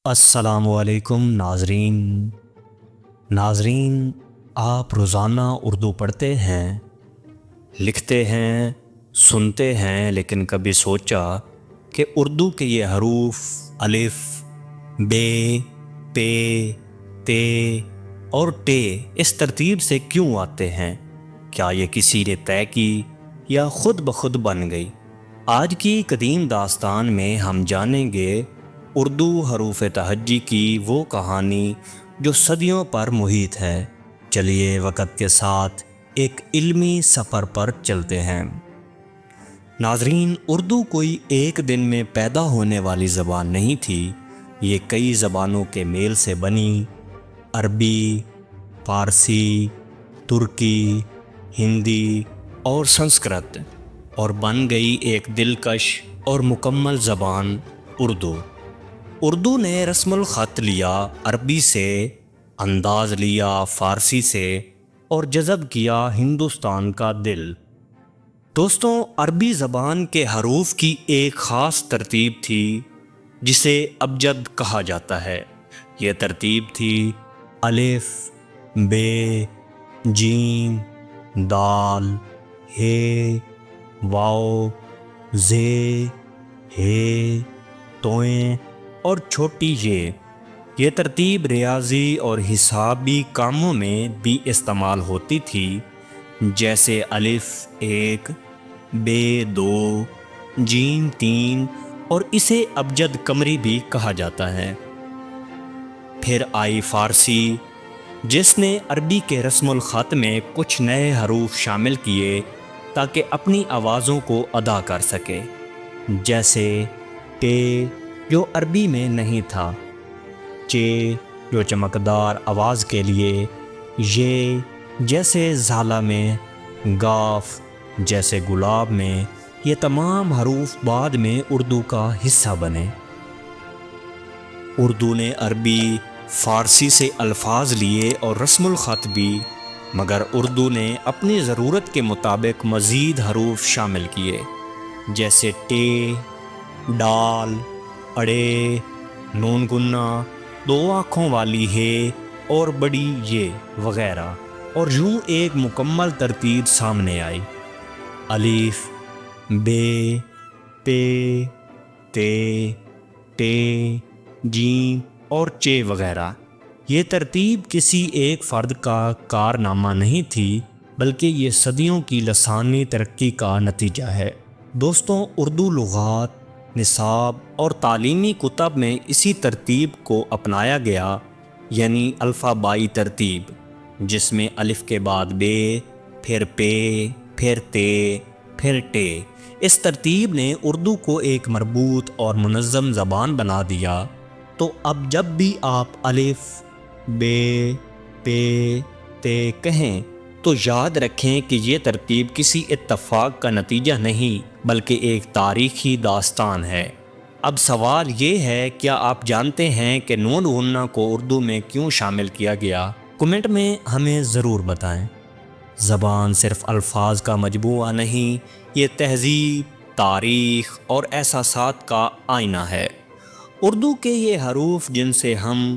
السلام علیکم ناظرین، آپ روزانہ اردو پڑھتے ہیں، لکھتے ہیں، سنتے ہیں، لیکن کبھی سوچا کہ اردو کے یہ حروف الف، بے، پے، تے اور ٹے اس ترتیب سے کیوں آتے ہیں؟ کیا یہ کسی نے طے کی یا خود بخود بن گئی؟ آج کی قدیم داستان میں ہم جانیں گے اردو حروف تہجی کی وہ کہانی جو صدیوں پر محیط ہے۔ چلیے وقت کے ساتھ ایک علمی سفر پر چلتے ہیں۔ ناظرین، اردو کوئی ایک دن میں پیدا ہونے والی زبان نہیں تھی، یہ کئی زبانوں کے میل سے بنی، عربی، فارسی، ترکی، ہندی اور سنسکرت، اور بن گئی ایک دلکش اور مکمل زبان اردو۔ اردو نے رسم الخط لیا عربی سے، انداز لیا فارسی سے، اور جذب کیا ہندوستان کا دل۔ دوستوں، عربی زبان کے حروف کی ایک خاص ترتیب تھی جسے ابجد کہا جاتا ہے۔ یہ ترتیب تھی الف، بے، جیم، دال، ہے، واو، زے، ہے، توئیں اور چھوٹی یہ ترتیب ریاضی اور حسابی کاموں میں بھی استعمال ہوتی تھی، جیسے الف 1، بے 2، جیم 3، اور اسے ابجد قمری بھی کہا جاتا ہے۔ پھر آئی فارسی، جس نے عربی کے رسم الخط میں کچھ نئے حروف شامل کیے تاکہ اپنی آوازوں کو ادا کر سکے، جیسے ٹے جو عربی میں نہیں تھا، چے جو چمکدار آواز کے لیے، یہ جیسے زالہ میں، گاف جیسے گلاب میں۔ یہ تمام حروف بعد میں اردو کا حصہ بنے۔ اردو نے عربی، فارسی سے الفاظ لیے اور رسم الخط بھی، مگر اردو نے اپنی ضرورت کے مطابق مزید حروف شامل کیے، جیسے ٹے، ڈال، اڑے، نون گنا، 2 آنکھوں والی ہے اور بڑی یہ وغیرہ، اور یوں ایک مکمل ترتیب سامنے آئی۔ الف، بے، پے، تے، ٹے، جیم اور چے وغیرہ۔ یہ ترتیب کسی ایک فرد کا کارنامہ نہیں تھی، بلکہ یہ صدیوں کی لسانی ترقی کا نتیجہ ہے۔ دوستوں، اردو لغات، نصاب اور تعلیمی کتب میں اسی ترتیب کو اپنایا گیا، یعنی الفبائی ترتیب، جس میں الف کے بعد بے، پھر پے، پھر تے، پھر ٹے۔ اس ترتیب نے اردو کو ایک مربوط اور منظم زبان بنا دیا۔ تو اب جب بھی آپ الف، بے، پے، تے کہیں تو یاد رکھیں کہ یہ ترتیب کسی اتفاق کا نتیجہ نہیں، بلکہ ایک تاریخی داستان ہے۔ اب سوال یہ ہے، کیا آپ جانتے ہیں کہ نون غنہ کو اردو میں کیوں شامل کیا گیا؟ کمنٹ میں ہمیں ضرور بتائیں۔ زبان صرف الفاظ کا مجموعہ نہیں، یہ تہذیب، تاریخ اور احساسات کا آئینہ ہے۔ اردو کے یہ حروف جن سے ہم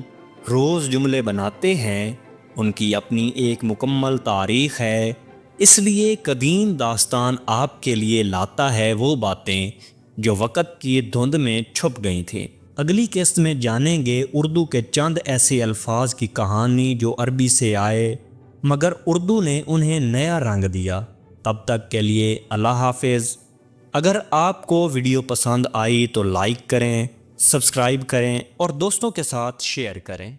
روز جملے بناتے ہیں، ان کی اپنی ایک مکمل تاریخ ہے۔ اس لیے قدیم داستان آپ کے لیے لاتا ہے وہ باتیں جو وقت کی دھند میں چھپ گئی تھیں۔ اگلی قسط میں جانیں گے اردو کے چند ایسے الفاظ کی کہانی جو عربی سے آئے، مگر اردو نے انہیں نیا رنگ دیا۔ تب تک کے لیے اللہ حافظ۔ اگر آپ کو ویڈیو پسند آئی تو لائک کریں، سبسکرائب کریں اور دوستوں کے ساتھ شیئر کریں۔